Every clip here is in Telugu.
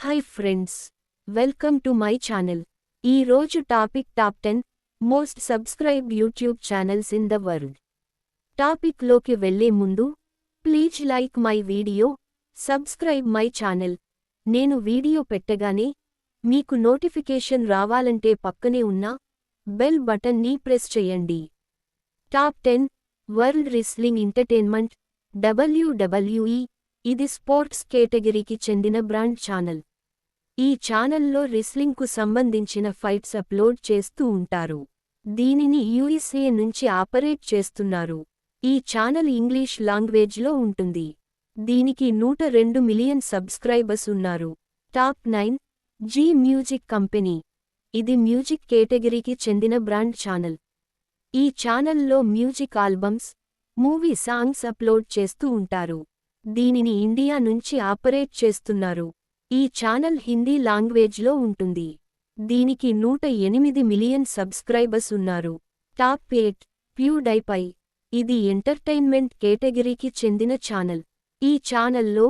Hi friends, welcome to my channel. ఈ రోజు topic top 10 most subscribed YouTube channels in the world. Topic లోకి వెళ్లే ముందు please like my video, subscribe my channel. నేను వీడియో పెట్టగానే మీకు నోటిఫికేషన్ రావాలంటే పక్కనే ఉన్న బెల్ బటన్ ని ప్రెస్ చేయండి. Top 10 world wrestling entertainment WWE. ఇది స్పోర్ట్స్ కేటగిరీకి చెందిన బ్రాండ్ ఛానల్. ఈ ఛానల్లో రెస్లింగ్కు సంబంధించిన ఫైట్స్ అప్లోడ్ చేస్తూ ఉంటారు. దీనిని USA నుంచి ఆపరేట్ చేస్తున్నారు. ఈ ఛానల్ ఇంగ్లీష్ లాంగ్వేజ్లో ఉంటుంది. దీనికి 102 మిలియన్ సబ్స్క్రైబర్స్ ఉన్నారు. Top 9 Zee music company. ఇది మ్యూజిక్ కేటగిరీకి చెందిన బ్రాండ్ ఛానల్. ఈ ఛానల్లో music albums, movie songs upload చేస్తూ ఉంటారు. దీనిని ఇండియా నుంచి ఆపరేట్ చేస్తున్నారు. ఈ ఛానల్ హిందీ లాంగ్వేజ్లో ఉంటుంది. దీనికి 108 మిలియన్ సబ్స్క్రైబర్స్ ఉన్నారు. టాప్ 8 ప్యూడైపై. ఇది ఎంటర్టైన్మెంట్ కేటగిరీకి చెందిన ఛానల్. ఈ ఛానల్లో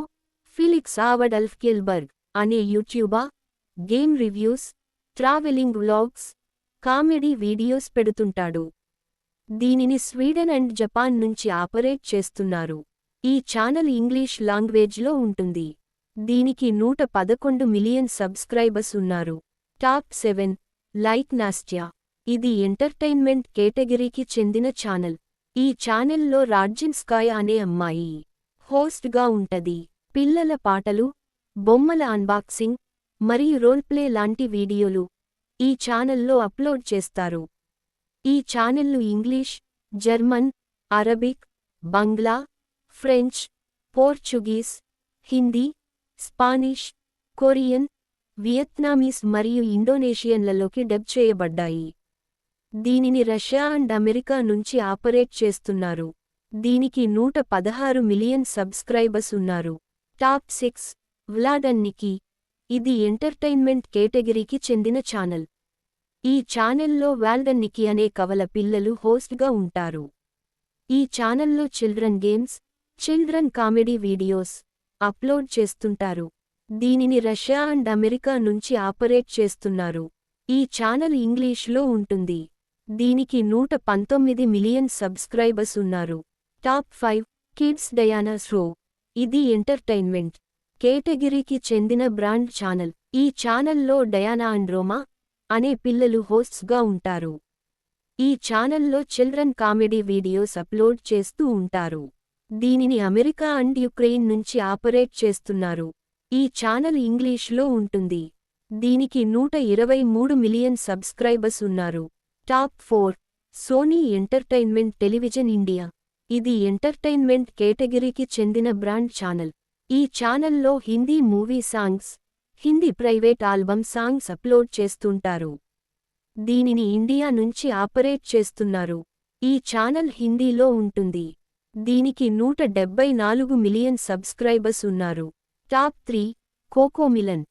ఫిలిక్స్ ఆవడల్ఫ్ కిల్బర్గ్ అనే YouTuber game reviews, travelling vlogs, comedy videos పెడుతుంటాడు. దీనిని స్వీడన్ అండ్ జపాన్ నుంచి ఆపరేట్ చేస్తున్నారు. ఈ ఛానల్ ఇంగ్లీష్ లాంగ్వేజ్లో ఉంటుంది. దీనికి 111 మిలియన్ సబ్స్క్రైబర్స్ ఉన్నారు. Top 7 like Nastya. ఇది ఎంటర్టైన్మెంట్ కేటగిరీకి చెందిన ఛానల్. ఈ ఛానల్లో రాడ్జిన్స్కాయ్ అనే అమ్మాయి హోస్ట్గా ఉంటది. పిల్లల పాటలు, బొమ్మల అన్బాక్సింగ్ మరియు రోల్ప్లే లాంటి వీడియోలు ఈ ఛానల్లో అప్లోడ్ చేస్తారు. ఈ ఛానల్లు English, German, Arabic, Bangla, French, Portuguese, Hindi, Spanish, Korean, Vietnamese మరియు ఇండోనేషియన్లలోకి డబ్ చేయబడ్డాయి. దీనిని రష్యా అండ్ అమెరికా నుంచి ఆపరేట్ చేస్తున్నారు. దీనికి 116 మిలియన్ సబ్స్క్రైబర్స్ ఉన్నారు. Top 6 Vlad and Niki. ఇది ఎంటర్టైన్మెంట్ కేటగిరీకి చెందిన ఛానల్. ఈ ఛానల్లో వ్లాడ్ అండ్ నికీ అనే కవల పిల్లలు హోస్ట్గా ఉంటారు. ఈ ఛానల్లో children games, children comedy videos upload చేస్తుంటారు. దీనిని రష్యా అండ్ అమెరికా నుంచి ఆపరేట్ చేస్తున్నారు. ఈ ఛానల్ ఇంగ్లీష్లో ఉంటుంది. దీనికి 119 మిలియన్ సబ్స్క్రైబర్స్ ఉన్నారు. Top 5 kids Diana show. ఇది ఎంటర్టైన్మెంట్ కేటగిరీకి చెందిన బ్రాండ్ ఛానల్. ఈ ఛానల్లో డయానా అండ్ రోమా అనే పిల్లలు హోస్ట్స్గా ఉంటారు. ఈ ఛానల్లో చిల్డ్రన్ కామెడీ వీడియోస్ అప్లోడ్ చేస్తూ ఉంటారు. దీనిని అమెరికా అండ్ యుక్రెయిన్ నుంచి ఆపరేట్ చేస్తున్నారు. ఈ ఛానల్ ఇంగ్లీష్లో ఉంటుంది. దీనికి 123 మిలియన్ సబ్స్క్రైబర్స్ ఉన్నారు. Top 4 Sony entertainment television India. ఇది ఎంటర్టైన్మెంట్ కేటగిరీకి చెందిన బ్రాండ్ ఛానల్. ఈ ఛానల్లో Hindi movie songs, Hindi private album songs upload చేస్తుంటారు. దీనిని ఇండియా నుంచి ఆపరేట్ చేస్తున్నారు. ఈ ఛానల్ హిందీలో ఉంటుంది. దీనికి 174 మిలియన్ సబ్స్క్రైబర్స్ ఉన్నారు. టాప్ 3 కోకోమిలన్.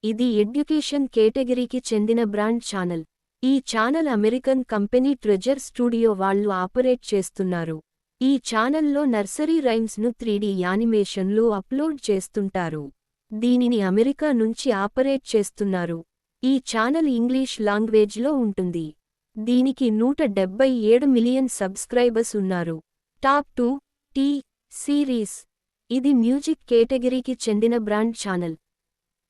ఇది ఎడ్యుకేషన్ కేటగిరీకి చెందిన బ్రాండ్ ఛానల్. ఈ channel American company treasure studio వాళ్ళు ఆపరేట్ చేస్తున్నారు. ఈ ఛానల్లో నర్సరీ రైమ్స్ను 3D యానిమేషన్లు అప్లోడ్ చేస్తుంటారు. దీనిని అమెరికా నుంచి ఆపరేట్ చేస్తున్నారు. ఈ ఛానల్ ఇంగ్లీష్ లాంగ్వేజ్లో ఉంటుంది. దీనికి 177 మిలియన్ సబ్స్క్రైబర్స్ ఉన్నారు. Top 2 T Series. ఇది మ్యూజిక్ కేటగిరీకి చెందిన బ్రాండ్ ఛానల్.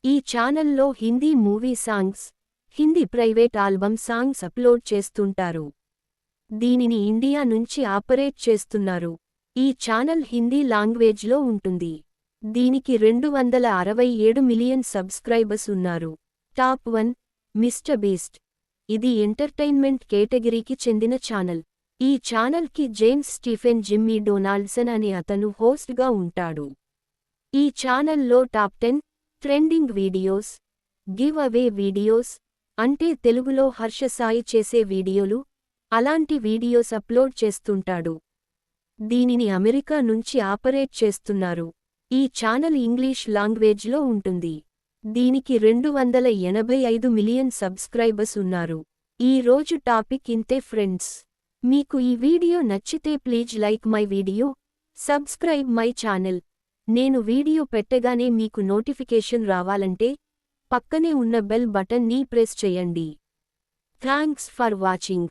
ఈ ఛానల్లో Hindi movie songs, Hindi private album songs upload చేస్తుంటారు. దీనిని ఇండియా నుంచి ఆపరేట్ చేస్తున్నారు. ఈ ఛానల్ హిందీ లాంగ్వేజ్లో ఉంటుంది. దీనికి 267 మిలియన్ సబ్స్క్రైబర్స్ ఉన్నారు. Top 1 mister beast. ఇది ఎంటర్టైన్మెంట్ కేటగిరీకి చెందిన ఛానల్. ఈ ఛానల్కి జేమ్స్ స్టీఫెన్ జిమ్మీ డొనాల్డ్సన్ అనే అతను హోస్ట్గా ఉంటాడు. ఈ ఛానల్లో top 10 trending videos, give away videos అంటే తెలుగులో హర్ష సాయి చేసే వీడియోలు, అలాంటి వీడియోస్ అప్లోడ్ చేస్తుంటాడు. దీనిని అమెరికా నుంచి ఆపరేట్ చేస్తున్నారు. ఈ ఛానల్ ఇంగ్లీష్ లాంగ్వేజ్లో ఉంటుంది. దీనికి 285 మిలియన్ సబ్స్క్రైబర్స్ ఉన్నారు. ఈ రోజు టాపిక్ ఇంతే ఫ్రెండ్స్. మీకు ఈ వీడియో నచ్చితే please like my video, subscribe my channel. నేను వీడియో పెట్టగానే మీకు నోటిఫికేషన్ రావాలంటే పక్కనే ఉన్న బెల్ బటన్ ని ప్రెస్ చేయండి. Thanks for watching.